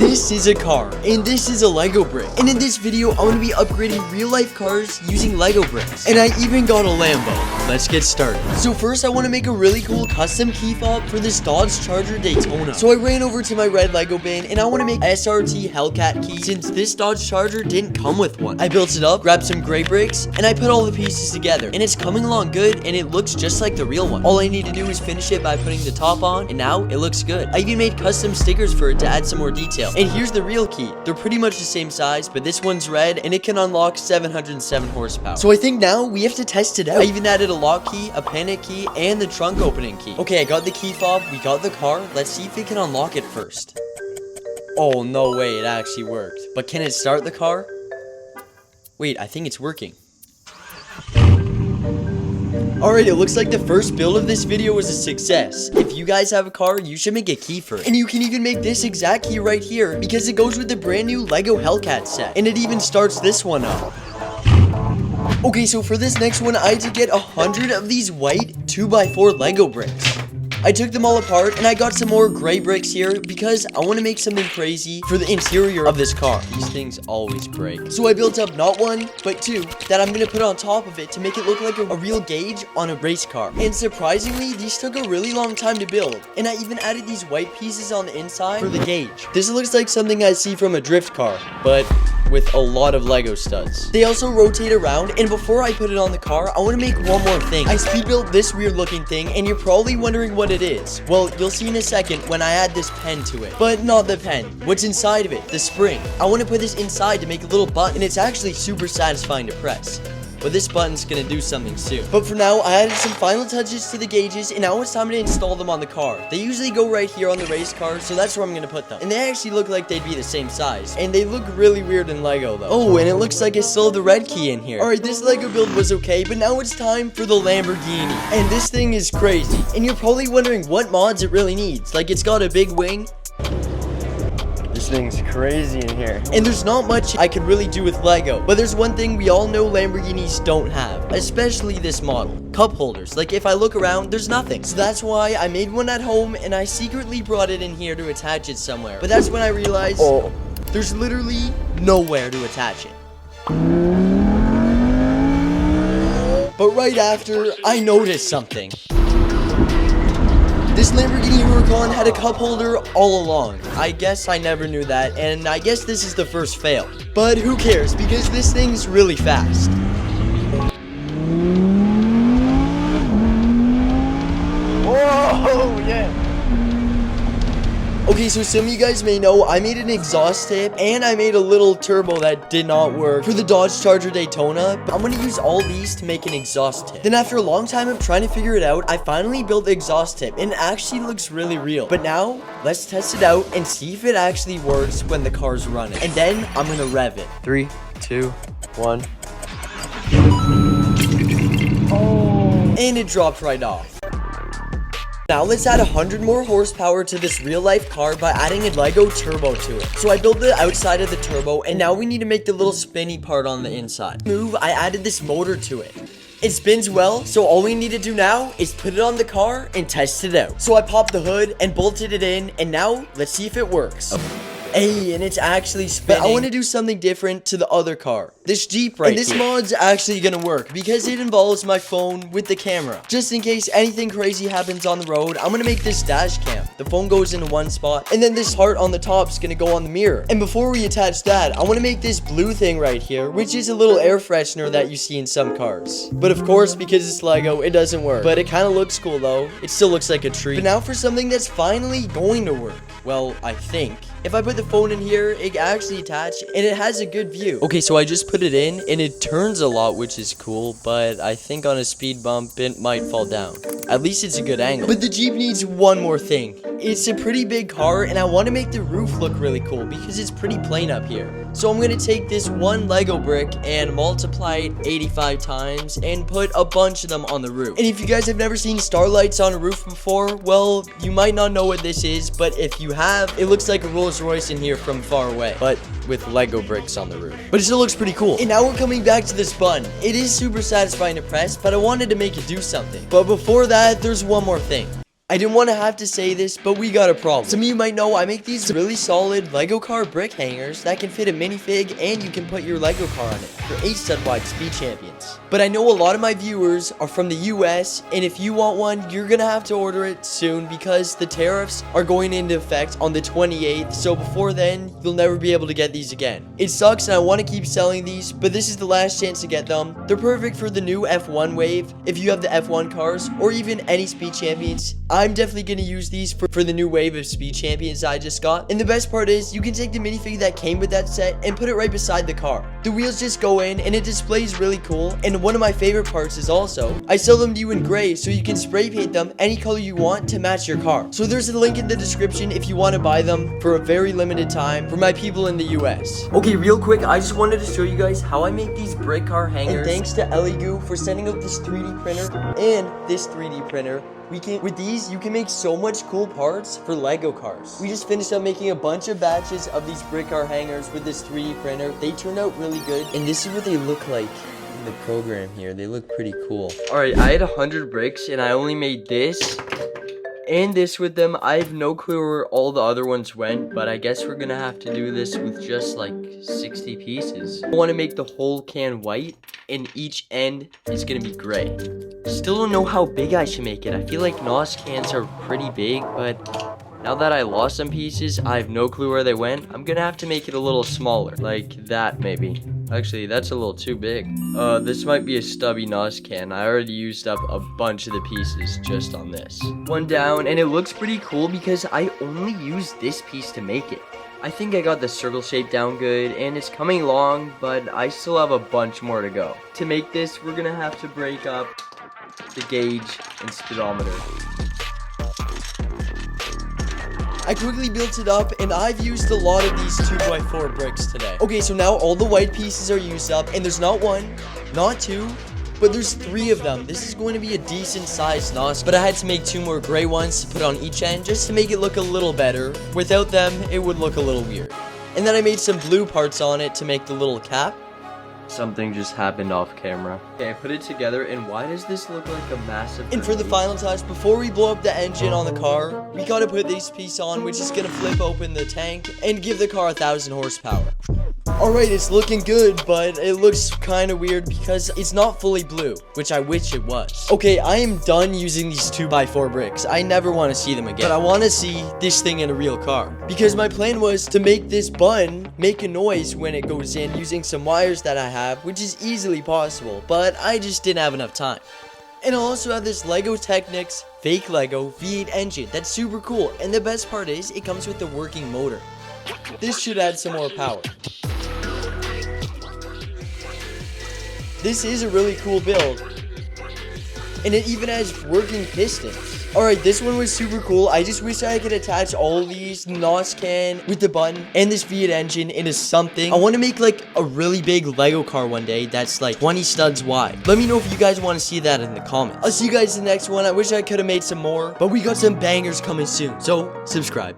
This is a car, and this is a Lego brick. And in this video, I'm going to be upgrading real-life cars using Lego bricks. And I even got a Lambo. Let's get started. So first, I want to make a really cool custom key fob for this Dodge Charger Daytona. So I ran over to my red Lego bin, and I want to make SRT Hellcat key since this Dodge Charger didn't come with one. I built it up, grabbed some gray bricks, and I put all the pieces together. And it's coming along good, and it looks just like the real one. All I need to do is finish it by putting the top on, and now it looks good. I even made custom stickers for it to add some more detail. And here's the real key. They're pretty much the same size, but this one's red, and it can unlock 707 horsepower. So I think now we have to test it out. I even added a lock key, a panic key, and the trunk opening key. Okay, I got the key fob, we got the car. Let's see if it can unlock it first. Oh, no way, it actually worked. But can it start the car? Wait, I think it's working. Alright, it looks like the first build of this video was a success. If you guys have a car, you should make a key for it. And you can even make this exact key right here because it goes with the brand new Lego Hellcat set. And it even starts this one up. Okay, so for this next one, I had to get 100 of these white 2x4 Lego bricks. I took them all apart, and I got some more gray bricks here because I want to make something crazy for the interior of this car. These things always break. So I built up not one, but two that I'm going to put on top of it to make it look like a real gauge on a race car. And surprisingly, these took a really long time to build. And I even added these white pieces on the inside for the gauge. This looks like something I see from a drift car, but with a lot of Lego studs. They also rotate around, and before I put it on the car, I want to make one more thing. I speed built this weird looking thing, and you're probably wondering what it is. Well, you'll see in a second when I add this pen to it. But not the pen. What's inside of it? The spring. I want to put this inside to make a little button, and it's actually super satisfying to press. But this button's gonna do something soon. But for now, I added some final touches to the gauges, and now it's time to install them on the car. They usually go right here on the race car, so that's where I'm gonna put them. And they actually look like they'd be the same size. And they look really weird in Lego, though. Oh, and it looks like I still have the red key in here. Alright, this Lego build was okay, but now it's time for the Lamborghini. And this thing is crazy. And you're probably wondering what mods it really needs. Like, it's got a big wing. This thing's crazy in here. And there's not much I could really do with Lego. But there's one thing we all know Lamborghinis don't have. Especially this model. Cup holders. Like, if I look around, there's nothing. So that's why I made one at home, and I secretly brought it in here to attach it somewhere. But that's when I realized there's literally nowhere to attach it. But right after, I noticed something. This Lamborghini Huracan had a cup holder all along. I guess I never knew that, and I guess this is the first fail. But who cares, because this thing's really fast. Whoa, yeah. Okay, so some of you guys may know I made an exhaust tip, and I made a little turbo that did not work for the Dodge Charger Daytona. But I'm going to use all these to make an exhaust tip. Then after a long time of trying to figure it out, I finally built the exhaust tip, and it actually looks really real. But now, let's test it out and see if it actually works when the car's running. And then I'm going to rev it. 3, 2, 1. And it dropped right off. Now let's add 100 more horsepower to this real life car by adding a Lego turbo to it. So I built the outside of the turbo, and now we need to make the little spinny part on the inside. I added this motor to it. It spins well, so all we need to do now is put it on the car and test it out. So I popped the hood and bolted it in, and now let's see if it works. Hey, and it's actually spinning. But I want to do something different to the other car. This Jeep right here. And this mod's actually gonna work because it involves my phone with the camera. Just in case anything crazy happens on the road, I'm gonna make this dash cam. The phone goes into one spot, and then this heart on the top is gonna go on the mirror. And before we attach that, I want to make this blue thing right here, which is a little air freshener that you see in some cars. But of course, because it's Lego, it doesn't work. But it kind of looks cool though. It still looks like a tree. But now for something that's finally going to work. Well, I think. If I put the phone in here, it actually attached, and it has a good view. Okay, so I just put it in, and it turns a lot, which is cool, but I think on a speed bump, it might fall down. At least it's a good angle. But the Jeep needs one more thing. It's a pretty big car, and I want to make the roof look really cool because it's pretty plain up here. So I'm going to take this one Lego brick and multiply it 85 times and put a bunch of them on the roof. And if you guys have never seen starlights on a roof before, well, you might not know what this is, but if you have, it looks like a Rolls Royce in here from far away, but with Lego bricks on the roof. But it still looks pretty cool. And now we're coming back to this button. It is super satisfying to press, but I wanted to make it do something. But before that, there's one more thing. I didn't want to have to say this, but we got a problem. Some of you might know I make these really solid Lego car brick hangers that can fit a minifig and you can put your Lego car on it for 8-stud wide speed champions. But I know a lot of my viewers are from the US, and if you want one, you're gonna have to order it soon because the tariffs are going into effect on the 28th, so before then, you'll never be able to get these again. It sucks and I want to keep selling these, but this is the last chance to get them. They're perfect for the new F1 wave, if you have the F1 cars, or even any speed champions. I'm definitely going to use these for the new wave of speed champions I just got. And the best part is, you can take the minifig that came with that set and put it right beside the car. The wheels just go in and it displays really cool. And one of my favorite parts is also, I sell them to you in gray so you can spray paint them any color you want to match your car. So there's a link in the description if you want to buy them for a very limited time for my people in the US. Okay, real quick, I just wanted to show you guys how I make these brick car hangers. And thanks to Eligoo for sending out this 3D printer and this 3D printer. With these, you can make so much cool parts for Lego cars. We just finished up making a bunch of batches of these brick car hangers with this 3D printer. They turned out really good. And this is what they look like in the program here. They look pretty cool. Alright, I had 100 bricks and I only made this and this with them. I have no clue where all the other ones went, but I guess we're gonna have to do this with just like 60 pieces. I want to make the whole can white and each end is gonna be gray. Still don't know how big I should make it. I feel like NOS cans are pretty big, but now that I lost some pieces, I have no clue where they went. I'm gonna have to make it a little smaller, like that maybe. Actually, that's a little too big. This might be a stubby NOS can. I already used up a bunch of the pieces just on this. One down, and it looks pretty cool because I only used this piece to make it. I think I got the circle shape down good, and it's coming along, but I still have a bunch more to go. To make this, we're gonna have to break up the gauge and speedometer. I quickly built it up, and I've used a lot of these 2x4 bricks today. Okay, so now all the white pieces are used up, and there's not one, not two, but there's 3 of them. This is going to be a decent sized NOS, but I had to make 2 more gray ones to put on each end just to make it look a little better. Without them, it would look a little weird. And then I made some blue parts on it to make the little cap. Something just happened off camera. Okay, I put it together, and why does this look like a massive... And for the final touch, before we blow up the engine on the car, we gotta put this piece on, which is gonna flip open the tank and give the car 1,000 horsepower. Alright, it's looking good, but it looks kind of weird because it's not fully blue, which I wish it was. Okay, I am done using these 2x4 bricks. I never want to see them again. But I want to see this thing in a real car. Because my plan was to make this button make a noise when it goes in using some wires that I have, which is easily possible, but I just didn't have enough time. And I also have this Lego Technics fake Lego V8 engine that's super cool, and the best part is it comes with a working motor. This should add some more power. This is a really cool build, and it even has working pistons. Alright, this one was super cool. I just wish I could attach all of these NOS can with the button and this V8 engine into something. I want to make like a really big Lego car one day that's like 20 studs wide. Let me know if you guys want to see that in the comments. I'll see you guys in the next one. I wish I could have made some more, but we got some bangers coming soon, so subscribe.